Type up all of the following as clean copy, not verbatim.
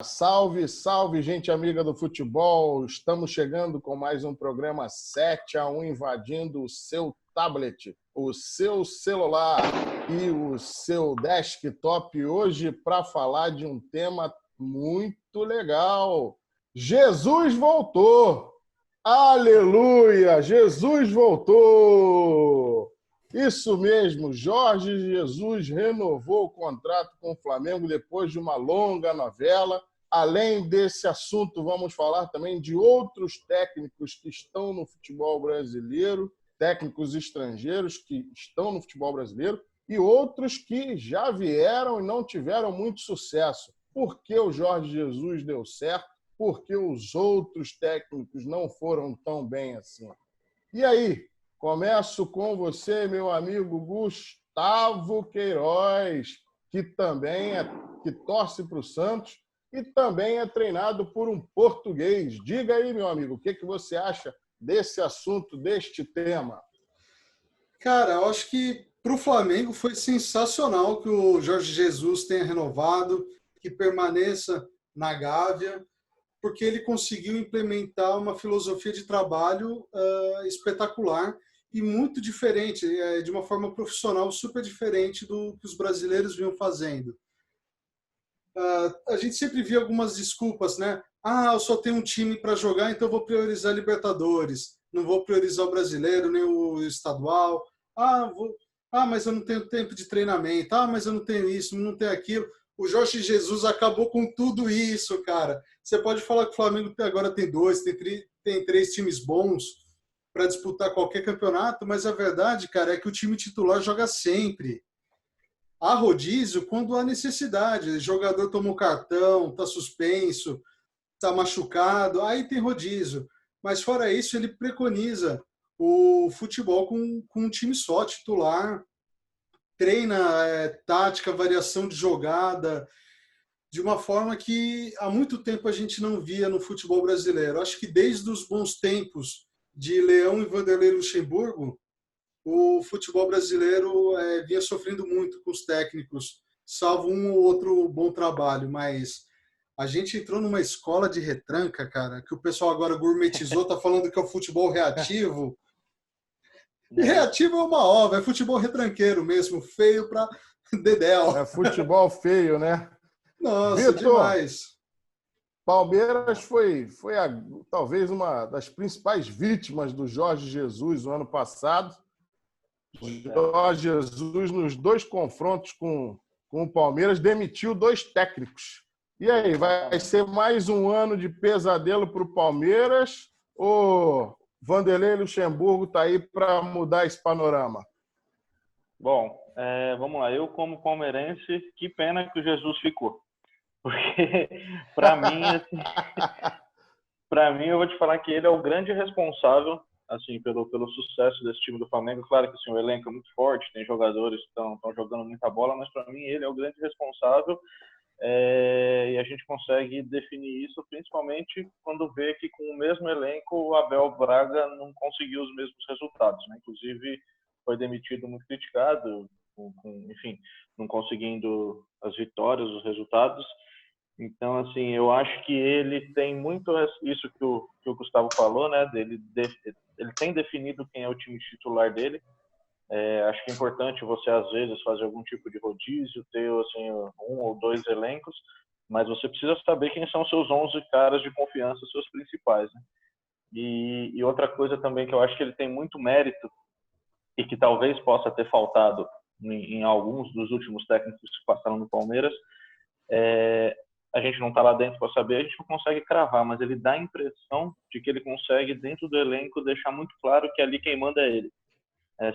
Salve, salve, gente amiga do futebol. Estamos chegando com mais um programa 7-1 invadindo o seu tablet, o seu celular e o seu desktop hoje para falar de um tema muito legal. Jesus voltou! Aleluia! Jesus voltou! Isso mesmo, Jorge Jesus renovou o contrato com o Flamengo depois de uma longa novela. Além desse assunto, vamos falar também de outros técnicos que estão no futebol brasileiro, técnicos estrangeiros que estão no futebol brasileiro e outros que já vieram e não tiveram muito sucesso. Por que o Jorge Jesus deu certo? Por que os outros técnicos não foram tão bem assim? E aí? Começo com você, meu amigo Gustavo Queiroz, que torce para o Santos e também é treinado por um português. Diga aí, meu amigo, o que você acha desse assunto, deste tema? Cara, eu acho que para o Flamengo foi sensacional que o Jorge Jesus tenha renovado, que permaneça na Gávea, porque ele conseguiu implementar uma filosofia de trabalho espetacular e muito diferente, de uma forma profissional super diferente do que os brasileiros vinham fazendo. A gente sempre via algumas desculpas, né? Ah, eu só tenho um time para jogar, então eu vou priorizar a Libertadores, não vou priorizar o brasileiro nem o estadual. Mas eu não tenho tempo de treinamento. Ah, mas eu não tenho isso, não tenho aquilo. O Jorge Jesus acabou com tudo isso, cara. Você pode falar que o Flamengo agora tem três times bons para disputar qualquer campeonato, mas a verdade, cara, é que o time titular joga sempre. Há rodízio quando há necessidade. O jogador tomou cartão, está suspenso, está machucado, aí tem rodízio. Mas fora isso, ele preconiza o futebol com um time só, titular, treina tática, variação de jogada, de uma forma que há muito tempo a gente não via no futebol brasileiro. Acho que desde os bons tempos de Leão e Vanderlei Luxemburgo, o futebol brasileiro vinha sofrendo muito com os técnicos, salvo um ou outro bom trabalho, mas a gente entrou numa escola de retranca, cara, que o pessoal agora gourmetizou, tá falando que é o futebol reativo. E reativo é uma ova, é futebol retranqueiro mesmo, feio pra dedéu. É futebol feio, né? Nossa, Vitor, demais. Palmeiras foi talvez uma das principais vítimas do Jorge Jesus no ano passado. Jorge Jesus, nos dois confrontos com o Palmeiras, demitiu dois técnicos. E aí, vai ser mais um ano de pesadelo para o Palmeiras ou Vanderlei Luxemburgo está aí para mudar esse panorama? Bom, vamos lá. Eu, como palmeirense, que pena que o Jesus ficou. Porque, para mim, assim, eu vou te falar que ele é o grande responsável assim, pelo sucesso desse time do Flamengo. Claro que assim, o elenco é muito forte, tem jogadores que estão jogando muita bola, mas para mim ele é o grande responsável. E a gente consegue definir isso principalmente quando vê que com o mesmo elenco o Abel Braga não conseguiu os mesmos resultados, né? Inclusive foi demitido, muito criticado, enfim, não conseguindo as vitórias, os resultados. Então, assim, eu acho que ele tem muito isso que o Gustavo falou, né? Ele tem definido quem é o time titular dele. Acho que é importante você, às vezes, fazer algum tipo de rodízio, ter assim, um ou dois elencos, mas você precisa saber quem são os seus 11 caras de confiança, seus principais, né? E outra coisa também que eu acho que ele tem muito mérito e que talvez possa ter faltado em alguns dos últimos técnicos que passaram no Palmeiras, a gente não está lá dentro para saber, a gente não consegue cravar, mas ele dá a impressão de que ele consegue, dentro do elenco, deixar muito claro que ali quem manda é ele.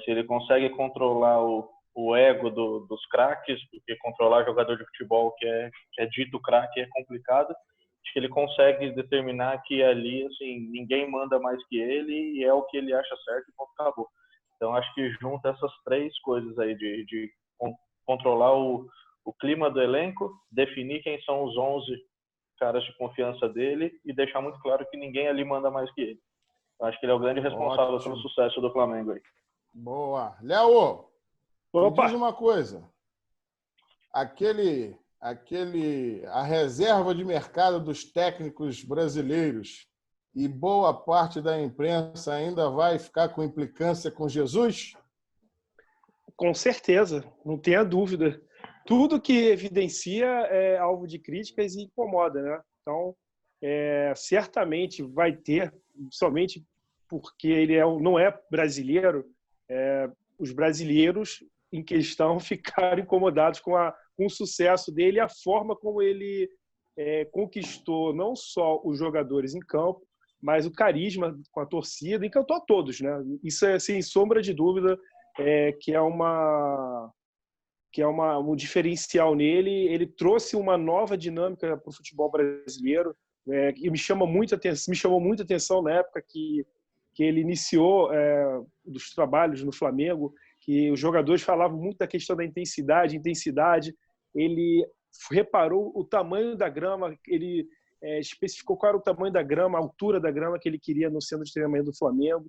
Se ele consegue controlar o ego dos craques, porque controlar jogador de futebol que é dito craque é complicado, acho que ele consegue determinar que ali assim, ninguém manda mais que ele e é o que ele acha certo e acabou. Então acho que junta essas três coisas aí de controlar o clima do elenco, definir quem são os 11 caras de confiança dele e deixar muito claro que ninguém ali manda mais que ele. Eu acho que ele é o grande responsável pelo sucesso do Flamengo aí. Boa. Léo, me diz uma coisa. Aquele a reserva de mercado dos técnicos brasileiros e boa parte da imprensa ainda vai ficar com implicância com Jesus? Com certeza, não tenha dúvida. Tudo que evidencia é alvo de críticas e incomoda, né? Então, certamente vai ter, somente porque ele não é brasileiro, os brasileiros em questão ficaram incomodados com o sucesso dele e a forma como ele conquistou não só os jogadores em campo, mas o carisma com a torcida, encantou a todos, né? Isso é, sem sombra de dúvida, que é um diferencial nele. Ele trouxe uma nova dinâmica para o futebol brasileiro, que me chamou muita atenção na época que ele iniciou dos trabalhos no Flamengo, que os jogadores falavam muito da questão da intensidade. Ele reparou o tamanho da grama, ele especificou qual era o tamanho da grama, a altura da grama que ele queria no centro de treinamento do Flamengo.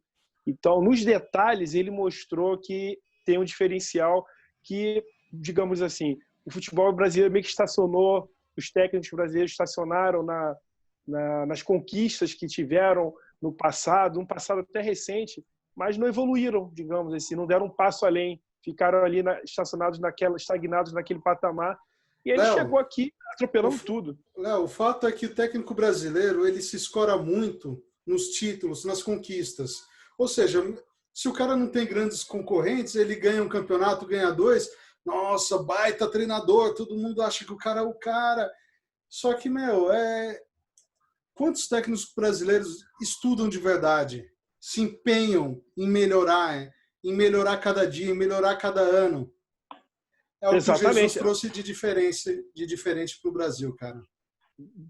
Então, nos detalhes, ele mostrou que tem um diferencial que, digamos assim, o futebol brasileiro meio que estacionou, os técnicos brasileiros estacionaram nas conquistas que tiveram no passado, um passado até recente, mas não evoluíram, digamos assim, não deram um passo além, ficaram ali estagnados naquele patamar. E ele chegou aqui atropelando tudo. Léo, o fato é que o técnico brasileiro ele se escora muito nos títulos, nas conquistas. Ou seja, se o cara não tem grandes concorrentes, ele ganha um campeonato, ganha 2, nossa, baita treinador, todo mundo acha que o cara é o cara. Só que, quantos técnicos brasileiros estudam de verdade, se empenham em melhorar cada dia, em melhorar cada ano? É o que Jesus trouxe de diferente para o Brasil, cara.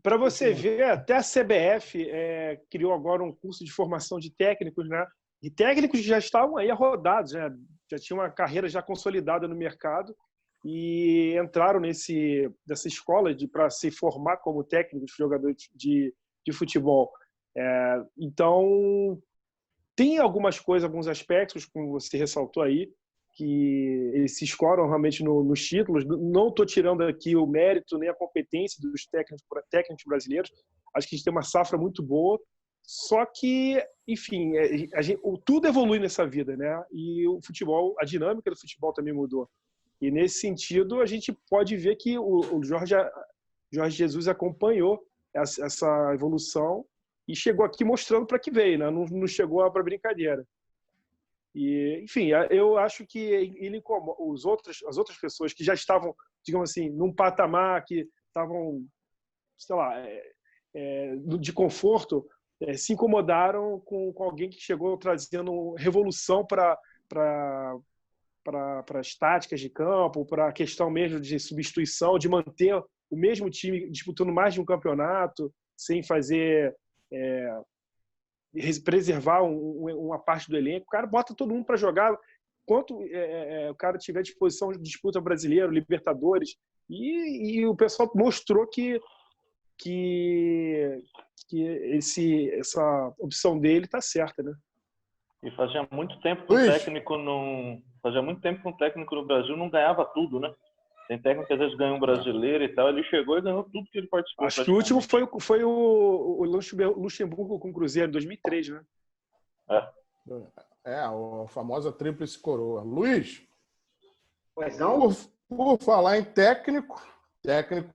Para você ver, até a CBF criou agora um curso de formação de técnicos, né? E técnicos que já estavam aí rodados, né? Já tinham uma carreira já consolidada no mercado e entraram nessa escola para se formar como técnicos, jogadores de futebol. Então, tem algumas coisas, alguns aspectos, como você ressaltou aí, que eles se escoram realmente nos títulos. Não estou tirando aqui o mérito nem a competência dos técnicos brasileiros. Acho que a gente tem uma safra muito boa. Só que, enfim, tudo evolui nessa vida, né? E o futebol, a dinâmica do futebol também mudou. E nesse sentido, a gente pode ver que o Jorge Jesus acompanhou essa evolução e chegou aqui mostrando para que veio, né? Não chegou para brincadeira. E, enfim, eu acho que ele as outras pessoas que já estavam, digamos assim, num patamar que estavam, sei lá, de conforto, se incomodaram com alguém que chegou trazendo revolução para as táticas de campo, para a questão mesmo de substituição, de manter o mesmo time disputando mais de um campeonato, sem fazer preservar uma parte do elenco. O cara bota todo mundo para jogar quanto o cara tiver à disposição de disputa brasileiro, Libertadores, e o pessoal mostrou que essa opção dele está certa, né? E fazia muito tempo que o técnico no Brasil não ganhava tudo, né? Tem técnico que às vezes ganha um brasileiro e tal, ele chegou e ganhou tudo que ele participou. Acho que o último foi o Luxemburgo com o Cruzeiro, em 2003, né? A famosa tríplice coroa. Luiz? Pois não? Por falar em técnico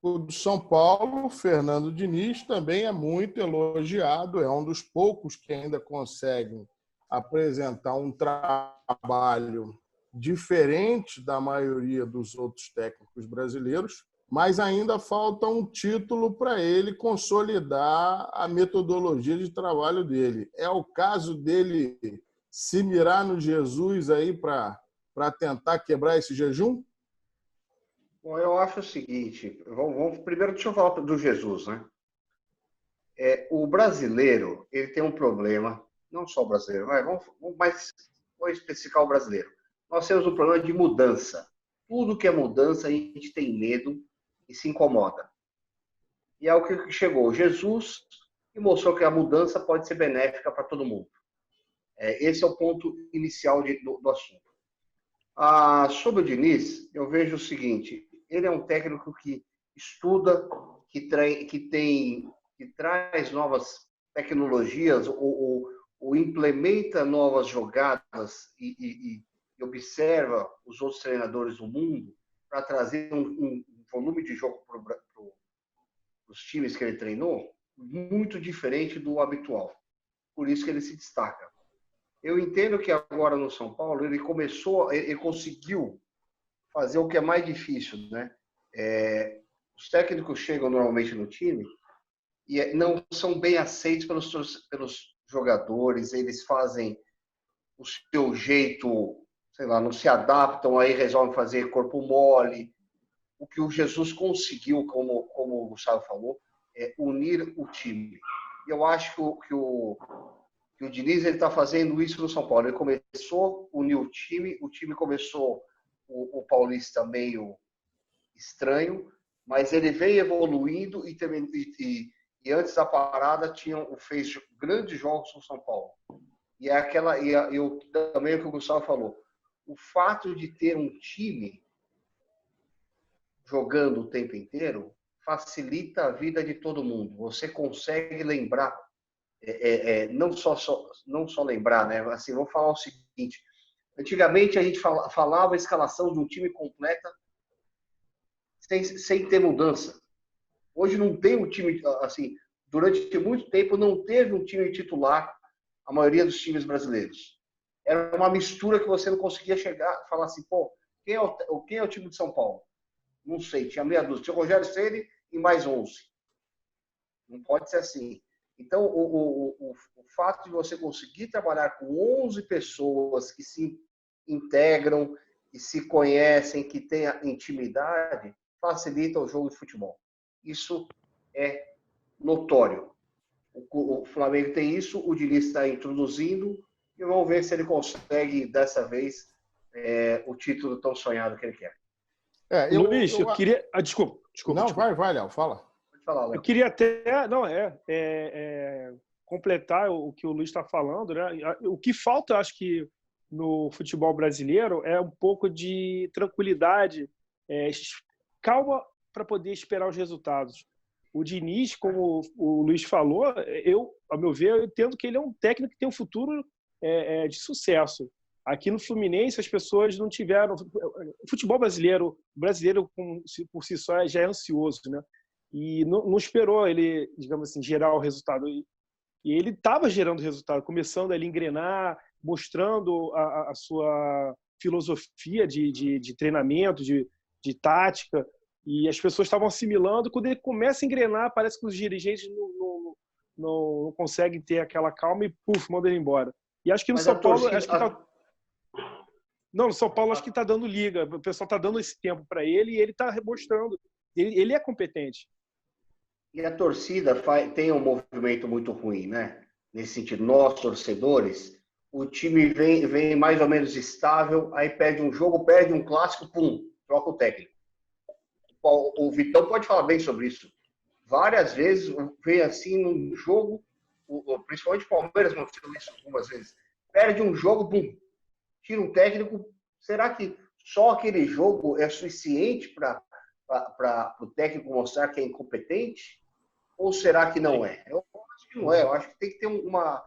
do São Paulo, Fernando Diniz, também é muito elogiado, é um dos poucos que ainda conseguem apresentar um trabalho diferente da maioria dos outros técnicos brasileiros, mas ainda falta um título para ele consolidar a metodologia de trabalho dele. É o caso dele se mirar no Jesus aí para tentar quebrar esse jejum? Bom, eu acho o seguinte, primeiro deixa eu falar do Jesus, né? O brasileiro, ele tem um problema, não só o brasileiro, mas vou especificar o brasileiro. Nós temos um problema de mudança. Tudo que é mudança, a gente tem medo e se incomoda. E é o que chegou Jesus e mostrou que a mudança pode ser benéfica para todo mundo. Esse é o ponto inicial do assunto. Sobre o Diniz, eu vejo o seguinte, ele é um técnico que estuda, que traz novas tecnologias ou implementa novas jogadas e observa os outros treinadores do mundo para trazer um volume de jogo para os times que ele treinou muito diferente do habitual. Por isso que ele se destaca. Eu entendo que agora no São Paulo ele conseguiu fazer o que é mais difícil, né? Os técnicos chegam normalmente no time e não são bem aceitos pelos jogadores, eles fazem o seu jeito, sei lá, não se adaptam, aí resolvem fazer corpo mole. O que o Jesus conseguiu, como o Gustavo falou, é unir o time. E eu acho que o Diniz está fazendo isso no São Paulo. Ele começou a unir o time começou o Paulista meio estranho, mas ele veio evoluindo e antes da parada fez grandes jogos no São Paulo. E também o que o Gustavo falou, o fato de ter um time jogando o tempo inteiro facilita a vida de todo mundo. Você consegue lembrar, não só lembrar, né? Assim, vou falar o seguinte: antigamente a gente falava a escalação de um time completa sem ter mudança. Hoje não tem um time, assim, durante muito tempo não teve um time titular, a maioria dos times brasileiros. Era uma mistura que você não conseguia falar assim, pô, quem é o time de São Paulo? Não sei, tinha meia dúzia. Tinha o Rogério Ceni e mais 11. Não pode ser assim. Então, o fato de você conseguir trabalhar com 11 pessoas que se integram e se conhecem, que têm intimidade, facilita o jogo de futebol. Isso é notório. O Flamengo tem isso, o Diniz está introduzindo e vamos ver se ele consegue, dessa vez, o título tão sonhado que ele quer. Luiz, eu queria... Desculpa. Não, vai, Léo, fala. Pode falar, Léo. Eu queria até... completar o que o Luiz está falando, né? O que falta, eu acho que, no futebol brasileiro é um pouco de tranquilidade, calma para poder esperar os resultados. O Diniz, como o Luiz falou, a meu ver, eu entendo que ele é um técnico que tem um futuro de sucesso. Aqui no Fluminense, as pessoas não tiveram... O futebol brasileiro por si só já é ansioso, né? E não esperou ele, digamos assim, gerar o resultado. E ele estava gerando resultado, começando a engrenar, mostrando a sua filosofia de treinamento, de tática, e as pessoas estavam assimilando. Quando ele começa a engrenar, parece que os dirigentes não conseguem ter aquela calma e, mandam ele embora. E acho que no São Paulo... no São Paulo acho que está dando liga. O pessoal está dando esse tempo para ele e ele está mostrando. Ele é competente. E a torcida tem um movimento muito ruim, né? Nesse sentido, nós, torcedores, o time vem mais ou menos estável, aí perde um jogo, perde um clássico, pum, troca o técnico. O Vitão pode falar bem sobre isso. Várias vezes vem assim num jogo, principalmente o Palmeiras aconteceu isso algumas vezes. Perde um jogo, pum, tira um técnico. Será que só aquele jogo é suficiente para o técnico mostrar que é incompetente? Ou será que não é? Eu acho que não é. Eu acho que tem que ter uma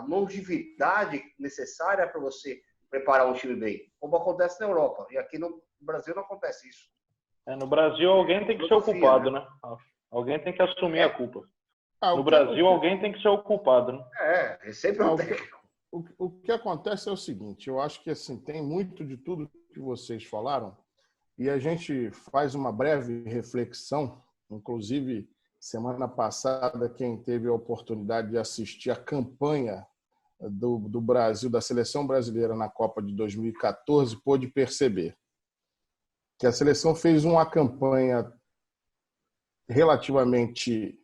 longevidade necessária para você preparar um time bem, como acontece na Europa. E aqui no Brasil não acontece isso. No Brasil, alguém tem que ser o culpado, né? Alguém tem que assumir a culpa. No Brasil, alguém tem que ser o culpado, né? É sempre um técnico. O que acontece é o seguinte, eu acho que assim, tem muito de tudo que vocês falaram e a gente faz uma breve reflexão, inclusive semana passada quem teve a oportunidade de assistir a campanha do Brasil, da seleção brasileira na Copa de 2014, pôde perceber que a seleção fez uma campanha relativamente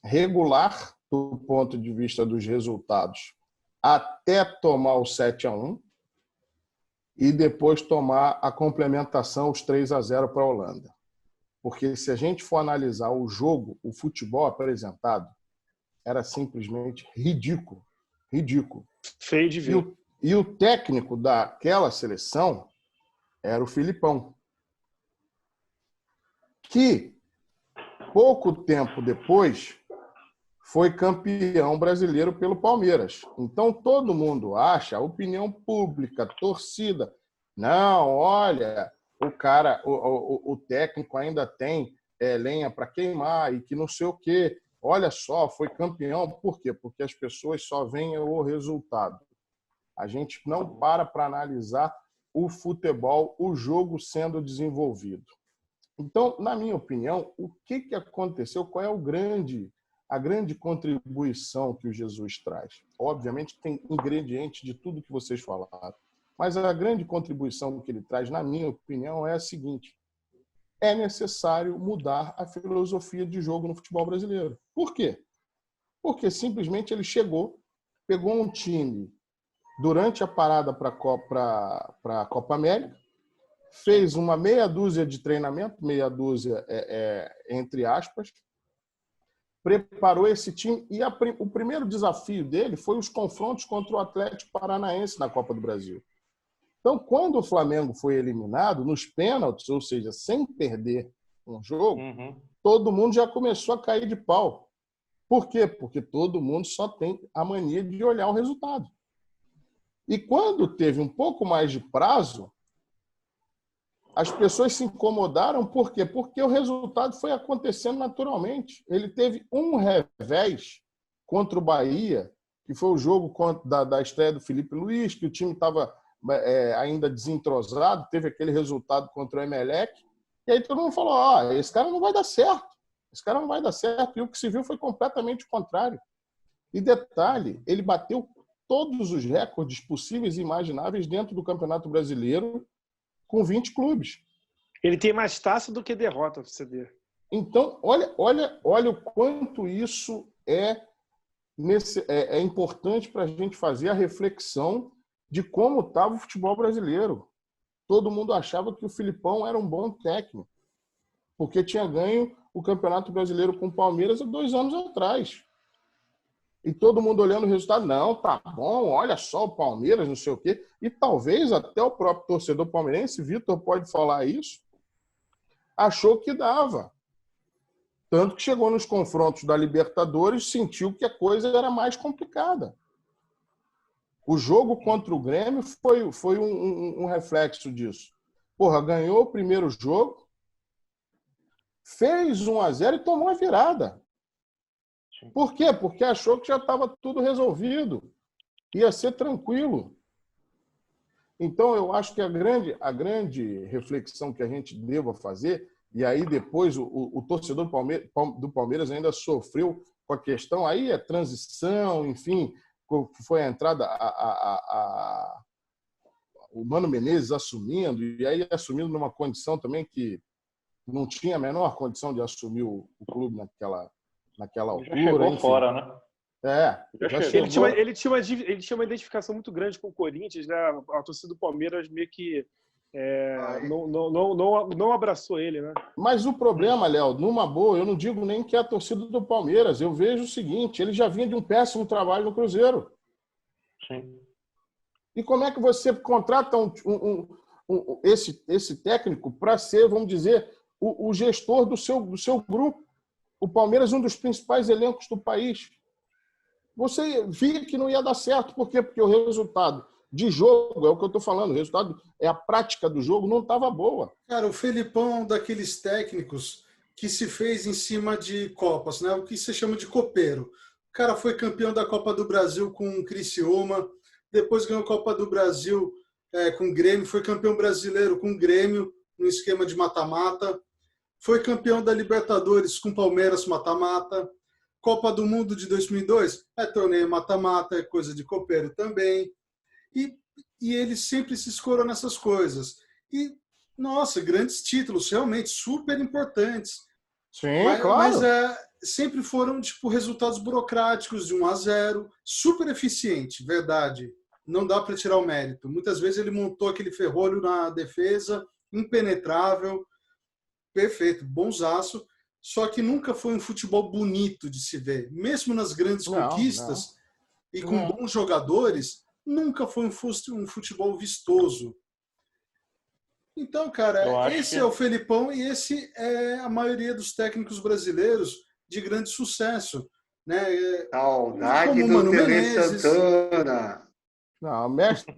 regular do ponto de vista dos resultados, até tomar o 7-1 e depois tomar a complementação, os 3-0 para a Holanda. Porque se a gente for analisar o jogo, o futebol apresentado, era simplesmente ridículo. Ridículo. Feio de ver. E o técnico daquela seleção era o Filipão. que pouco tempo depois foi campeão brasileiro pelo Palmeiras. Então, todo mundo acha, a opinião pública, a torcida, não, olha, o técnico ainda tem lenha para queimar e que não sei o quê. Olha só, foi campeão. Por quê? Porque as pessoas só veem o resultado. A gente não para analisar o futebol, o jogo sendo desenvolvido. Então, na minha opinião, o que aconteceu? Qual é a grande contribuição que o Jesus traz? Obviamente, tem ingredientes de tudo que vocês falaram. Mas a grande contribuição que ele traz, na minha opinião, é a seguinte: é necessário mudar a filosofia de jogo no futebol brasileiro. Por quê? Porque simplesmente ele chegou, pegou um time durante a parada para a Copa América, fez uma meia dúzia de treinamento, meia dúzia entre aspas, preparou esse time e o primeiro desafio dele foi os confrontos contra o Atlético Paranaense na Copa do Brasil. Então, quando o Flamengo foi eliminado nos pênaltis, ou seja, sem perder um jogo, todo mundo já começou a cair de pau. Por quê? Porque todo mundo só tem a mania de olhar o resultado. E quando teve um pouco mais de prazo, as pessoas se incomodaram. Por quê? Porque o resultado foi acontecendo naturalmente. Ele teve um revés contra o Bahia, que foi o jogo da estreia do Felipe Luiz, que o time estava ainda desentrosado, teve aquele resultado contra o Emelec, e aí todo mundo falou, esse cara não vai dar certo, esse cara não vai dar certo, e o que se viu foi completamente o contrário. E detalhe, ele bateu todos os recordes possíveis e imagináveis dentro do Campeonato Brasileiro, com 20 clubes. Ele tem mais taça do que derrota, para você ver. Então, olha o quanto isso é importante para a gente fazer a reflexão de como estava o futebol brasileiro. Todo mundo achava que o Filipão era um bom técnico, porque tinha ganho o Campeonato Brasileiro com o Palmeiras há 2 anos atrás. E todo mundo olhando o resultado, não, tá bom, olha só o Palmeiras, não sei o quê. E talvez até o próprio torcedor palmeirense, Vitor pode falar isso, achou que dava. Tanto que chegou nos confrontos da Libertadores, sentiu que a coisa era mais complicada. O jogo contra o Grêmio foi um reflexo disso. Porra, ganhou o primeiro jogo, fez 1-0 e tomou a virada. Por quê? Porque achou que já estava tudo resolvido. Ia ser tranquilo. Então, eu acho que a grande reflexão que a gente deva fazer, e aí depois o torcedor do Palmeiras ainda sofreu com a questão, aí é transição, enfim, foi a entrada, o Mano Menezes assumindo, e aí assumindo numa condição também que não tinha a menor condição de assumir o clube naquela altura. Já chegou enfim. fora, né? Ele tinha uma identificação muito grande com o Corinthians, né? A torcida do Palmeiras meio que não abraçou ele, né? Mas o problema, Léo, numa boa, eu não digo nem que é a torcida do Palmeiras. Eu vejo o seguinte, ele já vinha de um péssimo trabalho no Cruzeiro. Sim. E como é que você contrata esse técnico para ser, vamos dizer, o gestor do seu grupo? O Palmeiras é um dos principais elencos do país. Você via que não ia dar certo. Por quê? Porque o resultado de jogo, é o que eu estou falando, o resultado a prática do jogo não estava boa. Cara, o Felipão é um daqueles técnicos que se fez em cima de Copas, né? O que se chama de copeiro. O cara foi campeão da Copa do Brasil com o Criciúma, depois ganhou a Copa do Brasil com o Grêmio, foi campeão brasileiro com o Grêmio, no esquema de mata-mata, foi campeão da Libertadores com o Palmeiras mata-mata, Copa do Mundo de 2002, torneio mata-mata, é coisa de copeiro também. E ele sempre se escorou nessas coisas. E, nossa, grandes títulos, realmente super importantes. Sim, claro. Mas sempre foram resultados burocráticos de 1-0, super eficiente, verdade. Não dá para tirar o mérito. Muitas vezes ele montou aquele ferrolho na defesa, impenetrável, perfeito, bonzaço, só que nunca foi um futebol bonito de se ver. Mesmo nas grandes conquistas e com bons jogadores, nunca foi um futebol vistoso. Então, Eu cara, acho esse que é o Felipão e esse é a maioria dos técnicos brasileiros de grande sucesso, né? Saudade Como o do Mano Tele Menezes, Santana. Não, mestre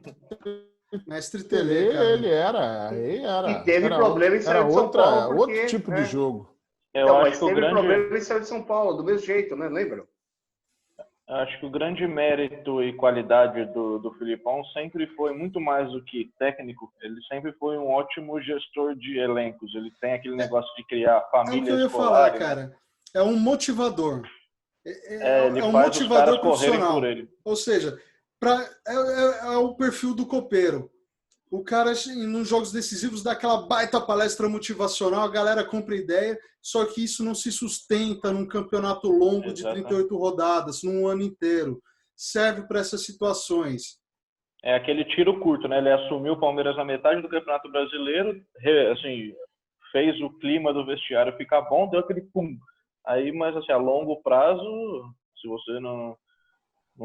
Mestre Tele, Tele, cara. ele era, aí Que era, teve era, problema e era saiu de São Paulo outro porque... tipo de jogo. eu Então, acho mas que o teve grande problema e saiu de São Paulo, do mesmo jeito, né? Lembra? Acho que o grande mérito e qualidade do Filipão sempre foi muito mais do que técnico. Ele sempre foi um ótimo gestor de elencos. Ele tem aquele negócio de criar É o que família eu ia falar, escolar, né? cara. É um motivador. É Ele um faz os caras motivador correrem por profissional. ele. Ou seja, é o perfil do copeiro. O cara, nos jogos decisivos, dá aquela baita palestra motivacional, a galera compra ideia, só que isso não se sustenta num campeonato longo de Exatamente. 38 rodadas, num ano inteiro. Serve para essas situações. É aquele tiro curto, né? Ele assumiu o Palmeiras na metade do Campeonato Brasileiro, assim, fez o clima do vestiário ficar bom, deu aquele pum. Aí, mas assim, a longo prazo, se você não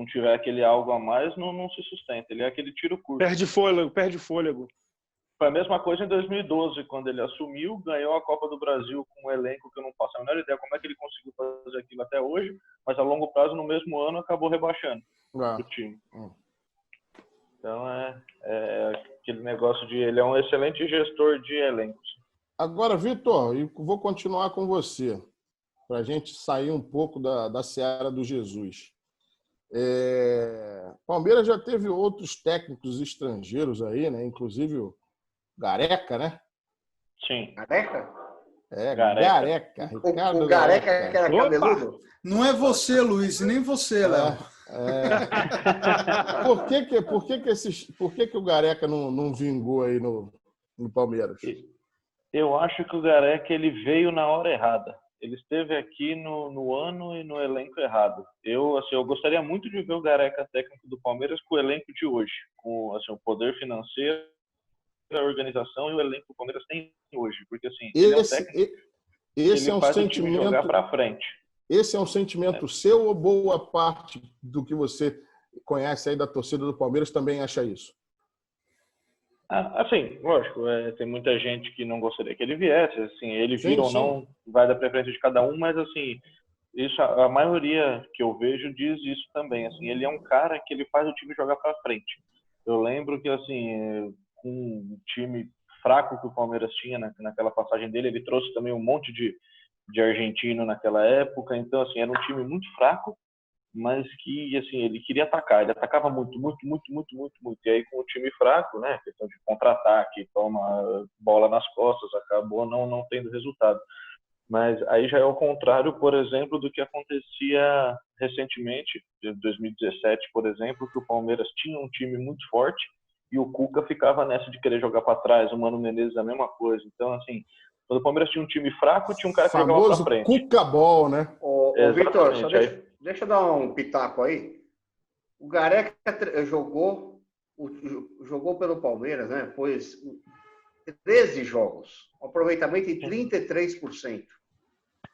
tiver aquele algo a mais, não se sustenta. Ele é aquele tiro curto. Perde fôlego, perde fôlego. Foi a mesma coisa em 2012, quando ele assumiu, ganhou a Copa do Brasil com um elenco que eu não faço a menor ideia como é que ele conseguiu fazer aquilo até hoje, mas a longo prazo, no mesmo ano, acabou rebaixando o time. Então é aquele negócio de ele é um excelente gestor de elencos. Agora, Vitor, eu vou continuar com você, para a gente sair um pouco da seara do Jesus. Palmeiras já teve outros técnicos estrangeiros aí, né? Inclusive o Gareca, né? Sim. Gareca? Gareca. Ricardo O Gareca que era Opa! cabeludo? Não é você, Luiz, e nem você, Léo. Por que o Gareca não vingou aí no Palmeiras? Eu acho que o Gareca ele veio na hora errada. Ele esteve aqui no ano e no elenco errado. Eu gostaria muito de ver o Gareca técnico do Palmeiras com o elenco de hoje, com assim, o poder financeiro, a organização e o elenco que o Palmeiras tem hoje, porque assim, ele é um técnico esse é ele um faz o time jogar para frente. Esse é um sentimento seu ou boa parte do que você conhece aí da torcida do Palmeiras também acha isso? Assim, lógico, tem muita gente que não gostaria que ele viesse, assim, ele vir ou Sim. não vai da preferência de cada um, mas assim, isso a maioria que eu vejo diz isso também, assim, ele é um cara que ele faz o time jogar para frente. Eu lembro que assim, com um time fraco que o Palmeiras tinha naquela passagem dele, ele trouxe também um monte de argentino naquela época, então assim, era um time muito fraco, mas que assim, ele queria atacar, ele atacava muito. E aí com o time fraco, né, questão de contra-ataque, toma bola nas costas, acabou não tendo resultado. Mas aí já é o contrário, por exemplo, do que acontecia recentemente, em 2017, por exemplo, que o Palmeiras tinha um time muito forte e o Cuca ficava nessa de querer jogar para trás, o Mano Menezes a mesma coisa. Então, assim, quando o Palmeiras tinha um time fraco, tinha um cara que jogava para frente. Cuca-bol, né? Ô Vitor, só deixa eu dar um pitaco aí. O Gareca jogou pelo Palmeiras, né? Pois 13 jogos, um aproveitamento em 33%.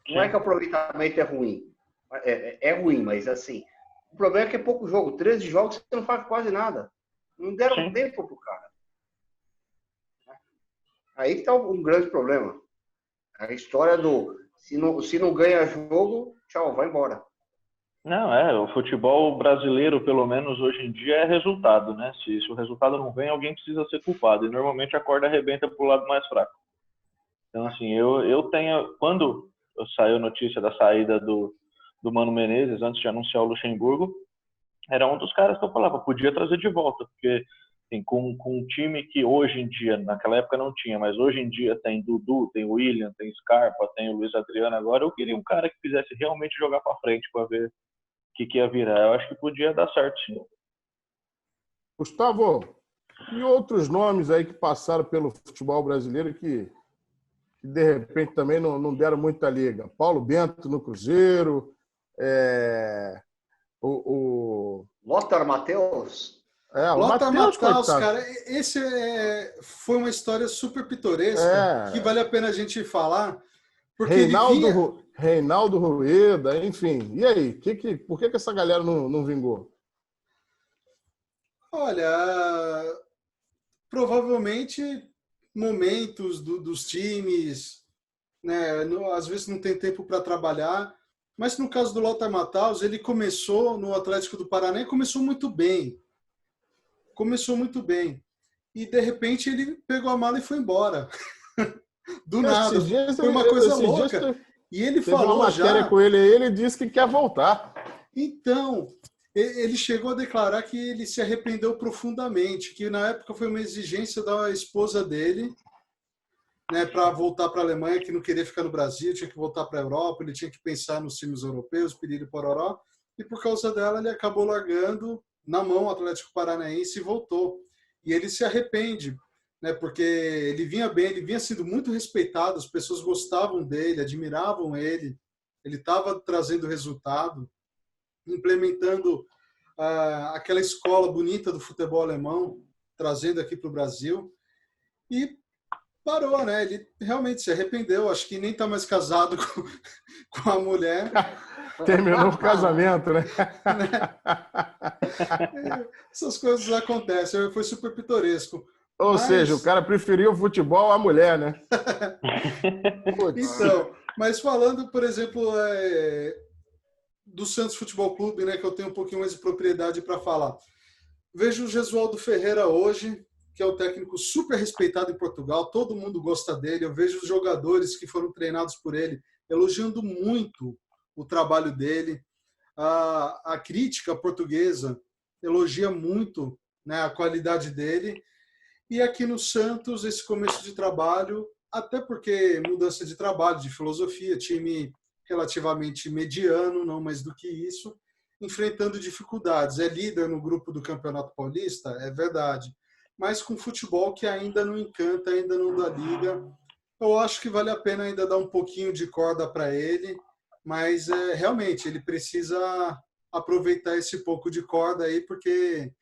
Não é que o aproveitamento é ruim. É ruim, mas assim, o problema é que é pouco jogo. 13 jogos você não faz quase nada. Não deram tempo pro cara. Aí que tá um grande problema. A história do se não ganha jogo, tchau, vai embora. Não, o futebol brasileiro, pelo menos hoje em dia, é resultado, né? Se o resultado não vem, alguém precisa ser culpado. E normalmente a corda arrebenta pro lado mais fraco. Então, assim, eu tenho... Quando saiu a notícia da saída do Mano Menezes, antes de anunciar o Luxemburgo, era um dos caras que eu falava, podia trazer de volta, porque assim, com um time que hoje em dia, naquela época não tinha, mas hoje em dia tem Dudu, tem William, tem Scarpa, tem o Luiz Adriano agora, eu queria um cara que fizesse realmente jogar para frente para ver o que ia virar. Eu acho que podia dar certo, sim. Gustavo, e outros nomes aí que passaram pelo futebol brasileiro que de repente também não deram muita liga? Paulo Bento no Cruzeiro, o Lothar Matheus. o Lothar Matheus, Matheus, coitado. cara, esse foi uma história super pitoresca que vale a pena a gente falar, porque Reinaldo Rueda, enfim. E aí, por que essa galera não vingou? Olha, provavelmente momentos dos times, né? Às vezes não tem tempo para trabalhar. Mas no caso do Lothar Matthaus, ele começou no Atlético do Paraná e começou muito bem. Começou muito bem. E, de repente, ele pegou a mala e foi embora. Do nada. Foi uma coisa louca. E ele falou uma matéria já... com ele disse que quer voltar. Então, ele chegou a declarar que ele se arrependeu profundamente, que na época foi uma exigência da esposa dele, né, para voltar para a Alemanha, que não queria ficar no Brasil, tinha que voltar para a Europa, ele tinha que pensar nos times europeus, pedir pororó, e por causa dela ele acabou largando na mão o Atlético Paranaense e voltou. E ele se arrepende, né, porque ele vinha bem, ele vinha sendo muito respeitado, as pessoas gostavam dele, admiravam ele estava trazendo resultado, implementando aquela escola bonita do futebol alemão, trazendo aqui para o Brasil, e parou, né? Ele realmente se arrependeu. Acho que nem está mais casado com a mulher. Terminou o casamento, né? Essas coisas acontecem. Foi super pitoresco. Ou seja, o cara preferiu o futebol à mulher, né? Então, mas falando, por exemplo, do Santos Futebol Clube, né, que eu tenho um pouquinho mais de propriedade para falar. Vejo o Jesualdo Ferreira hoje, que é um técnico super respeitado em Portugal, todo mundo gosta dele. Eu vejo os jogadores que foram treinados por ele elogiando muito o trabalho dele. A crítica portuguesa elogia muito, né, a qualidade dele. E aqui no Santos, esse começo de trabalho, até porque mudança de trabalho, de filosofia, time relativamente mediano, não mais do que isso, enfrentando dificuldades. É líder no grupo do Campeonato Paulista, é verdade, mas com futebol que ainda não encanta, ainda não dá liga. Eu acho que vale a pena ainda dar um pouquinho de corda para ele, mas realmente ele precisa aproveitar esse pouco de corda aí, porque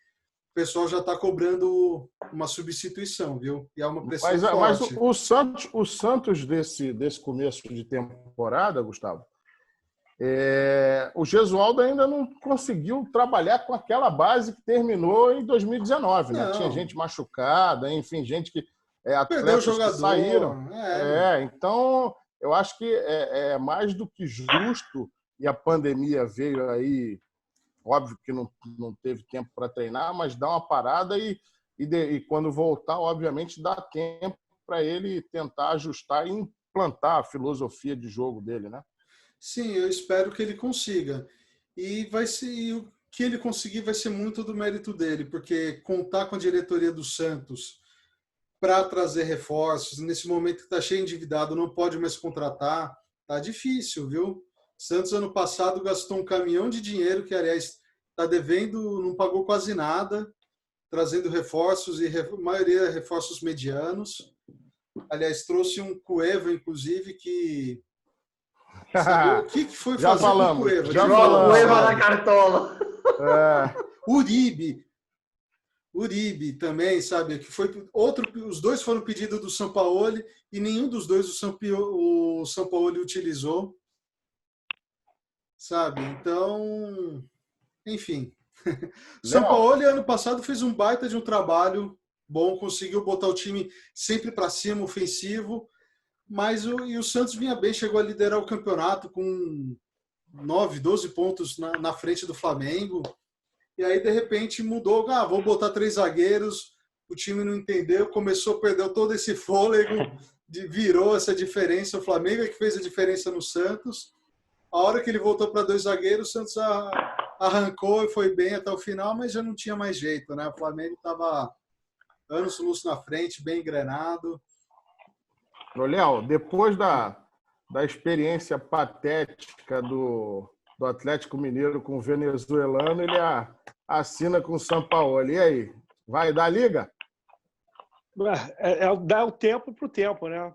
o pessoal já está cobrando uma substituição, viu? E é uma pressão forte. Mas o Santos desse começo de temporada, Gustavo, o Gesualdo ainda não conseguiu trabalhar com aquela base que terminou em 2019, né? Tinha gente machucada, enfim, gente que atletas que saíram. Então, eu acho que é mais do que justo, e a pandemia veio aí, óbvio que não teve tempo para treinar, mas dá uma parada e quando voltar, obviamente, dá tempo para ele tentar ajustar e implantar a filosofia de jogo dele, né? Sim, eu espero que ele consiga. E o que ele conseguir vai ser muito do mérito dele, porque contar com a diretoria do Santos para trazer reforços, nesse momento que está cheio endividado, não pode mais contratar, tá difícil, viu? Santos, ano passado, gastou um caminhão de dinheiro, que, aliás, está devendo, não pagou quase nada, trazendo reforços, e a maioria reforços medianos. Aliás, trouxe um Cueva, inclusive, que... Sabe, o que foi já fazer falamos, com o Cueva? Já falamos. Cueva na cartola. Uribe também, sabe? Que foi os dois foram pedidos do Sampaoli e nenhum dos dois o Sampaoli utilizou, sabe? Então, enfim. Sampaoli ano passado fez um baita de um trabalho bom, conseguiu botar o time sempre para cima, ofensivo, mas o Santos vinha bem, chegou a liderar o campeonato com 9, 12 pontos na frente do Flamengo. E aí, de repente, mudou. Vou botar 3 zagueiros. O time não entendeu, perdeu todo esse fôlego, virou essa diferença. O Flamengo é que fez a diferença no Santos. A hora que ele voltou para 2 zagueiros, o Santos arrancou e foi bem até o final, mas já não tinha mais jeito, né? O Flamengo estava anos-luz na frente, bem engrenado. Léo, depois da experiência patética do Atlético Mineiro com o venezuelano, ele assina com o Sampaoli. E aí, vai dar liga? Dá o tempo para o tempo, né?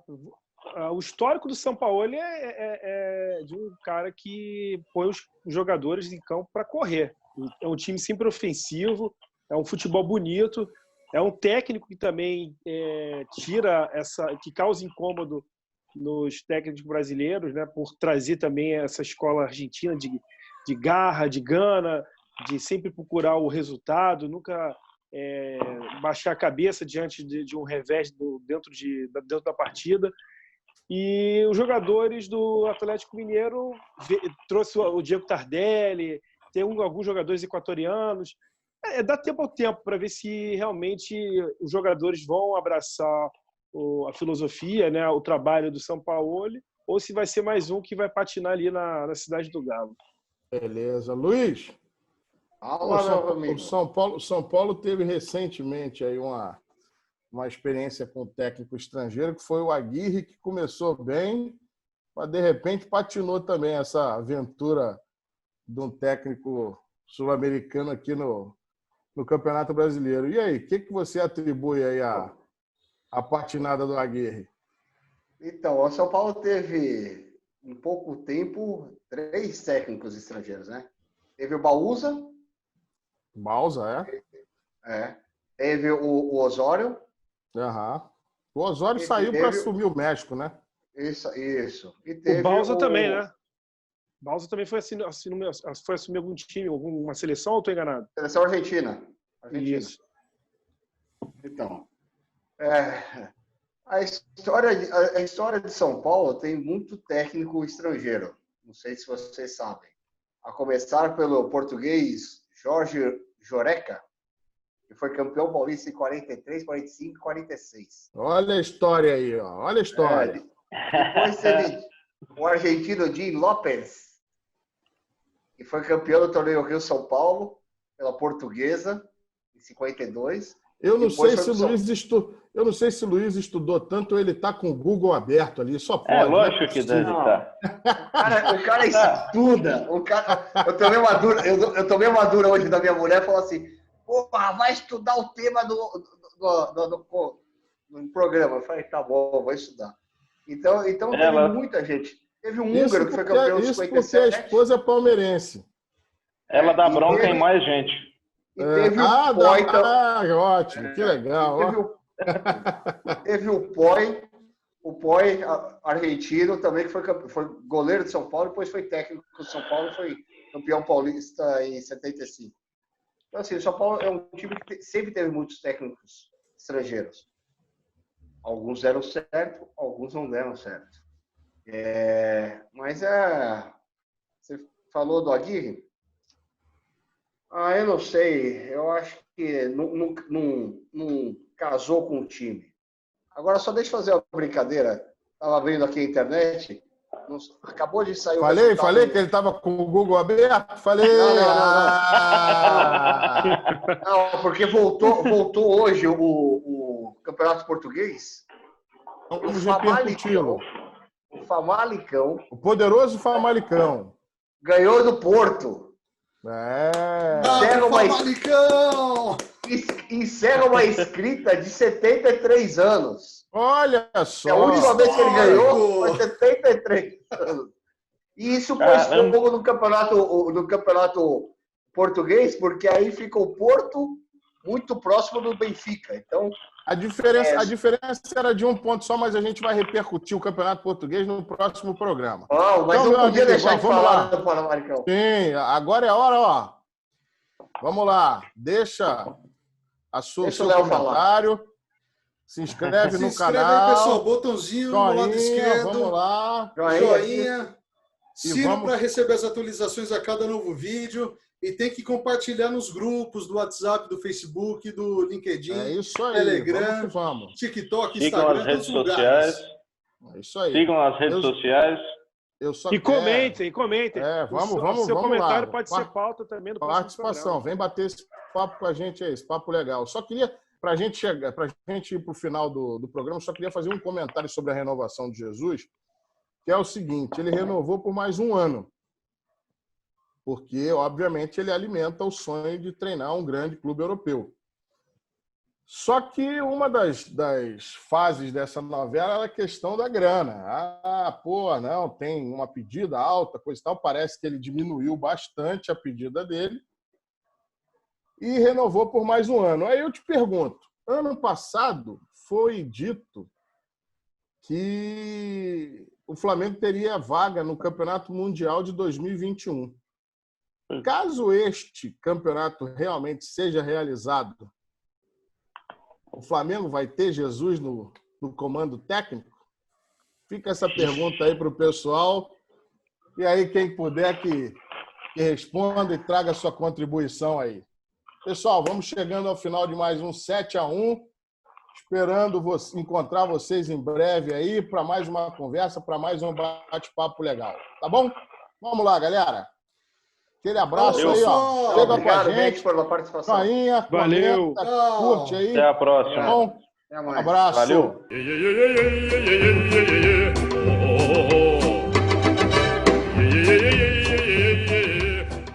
O histórico do Sampaoli é de um cara que põe os jogadores em campo para correr. É um time sempre ofensivo, é um futebol bonito, é um técnico que também que causa incômodo nos técnicos brasileiros, né, por trazer também essa escola argentina de garra, de gana, de sempre procurar o resultado, nunca baixar a cabeça diante de um revés dentro da partida. E os jogadores do Atlético Mineiro trouxe o Diego Tardelli, tem alguns jogadores equatorianos. Dá tempo ao tempo para ver se realmente os jogadores vão abraçar a filosofia, né, o trabalho do Sampaoli, ou se vai ser mais um que vai patinar ali na cidade do Galo. Beleza. Luiz, o São Paulo teve recentemente aí uma experiência com um técnico estrangeiro, que foi o Aguirre, que começou bem, mas de repente patinou também essa aventura de um técnico sul-americano aqui no Campeonato Brasileiro. E aí, o que você atribui aí a patinada do Aguirre? Então, o São Paulo teve, em pouco tempo, 3 técnicos estrangeiros, né? Teve o Bausa. Bausa, Teve o Osório. Uhum. O Osório saiu para assumir o México, né? Isso. E teve o Bausa também, né? O Bausa também foi assumir algum time, alguma seleção, ou estou enganado? Seleção argentina. Isso. Então, a história de São Paulo tem muito técnico estrangeiro. Não sei se vocês sabem. A começar pelo português Jorge Joreca, que foi campeão paulista em 43, 45 e 46. Olha a história aí, ó. Olha a história. Depois teve o argentino Jim Lopes, que foi campeão do torneio Rio-São Paulo, pela Portuguesa, em 52. Eu não sei se o Luiz estudou tanto ou ele está com o Google aberto ali, só pode. Lógico que deve estar. O cara estuda. Eu tomei uma dura hoje da minha mulher e falou assim: porra, vai estudar o tema do programa. Eu falei, tá bom, vou estudar. Então teve muita gente. Teve um húngaro que foi campeão de 57. Porque a esposa é palmeirense. Ela dá bronca em mais gente. E teve o Poi. Ótimo, que legal. Teve o Poi argentino também, que foi goleiro de São Paulo, depois foi técnico do São Paulo e foi campeão paulista em 75. Então, assim, o São Paulo é um time que sempre teve muitos técnicos estrangeiros. Alguns deram certo, alguns não deram certo. Mas você falou do Aguirre? Eu não sei. Eu acho que não casou com o time. Agora, só deixa eu fazer uma brincadeira. Estava vendo aqui a internet. Acabou de sair o resultado. Falei que ele estava com o Google aberto? Falei! Não, porque voltou hoje o Campeonato Português. O Famalicão. O poderoso Famalicão. Ganhou do Porto. Encerra uma escrita de 73 anos. Olha só! A última vez que ele ganhou foi 73 anos. E isso pôs fogo no campeonato português, porque aí fica o Porto muito próximo do Benfica. Então, a diferença era de um ponto só, mas a gente vai repercutir o campeonato português no próximo programa. Mas então, não podia deixar de falar do Famalicão. Sim, agora é a hora, ó. Vamos lá, deixa o seu comentário. Falar. Se inscreve no canal. Aí, pessoal, botãozinho no lado esquerdo. Vamos lá. Joinha. Sino para receber as atualizações a cada novo vídeo. E tem que compartilhar nos grupos do WhatsApp, do Facebook, do LinkedIn, isso aí, Telegram, vamos. TikTok, Sigam Instagram, as redes todos os sociais. lugares. É isso aí. Sigam as redes sociais. Comentem. Vamos seu comentário lá. Pode ser pauta também do participação. Vem bater esse papo com a gente aí, esse papo legal. Só queria, para a gente ir para o final do programa, só queria fazer um comentário sobre a renovação de Jesus, que é o seguinte: ele renovou por mais um ano. Porque, obviamente, ele alimenta o sonho de treinar um grande clube europeu. Só que uma das fases dessa novela é a questão da grana. Não, tem uma pedida alta, coisa e tal. Parece que ele diminuiu bastante a pedida dele e renovou por mais um ano. Aí eu te pergunto, ano passado foi dito que o Flamengo teria vaga no Campeonato Mundial de 2021. Caso este campeonato realmente seja realizado O Flamengo vai ter Jesus no comando técnico? Fica essa pergunta aí para o pessoal. E aí, quem puder que responda e traga a sua contribuição aí. Pessoal, vamos chegando ao final de mais um 7-1. Esperando encontrar vocês em breve aí para mais uma conversa, para mais um bate-papo legal. Tá bom? Vamos lá, galera. Aquele abraço aí, ó. Chega Obrigado, com a gente. pela participação. Joinha, Valeu. comenta, curte aí. Até a próxima. Tá bom? Até Um mais. abraço. Valeu.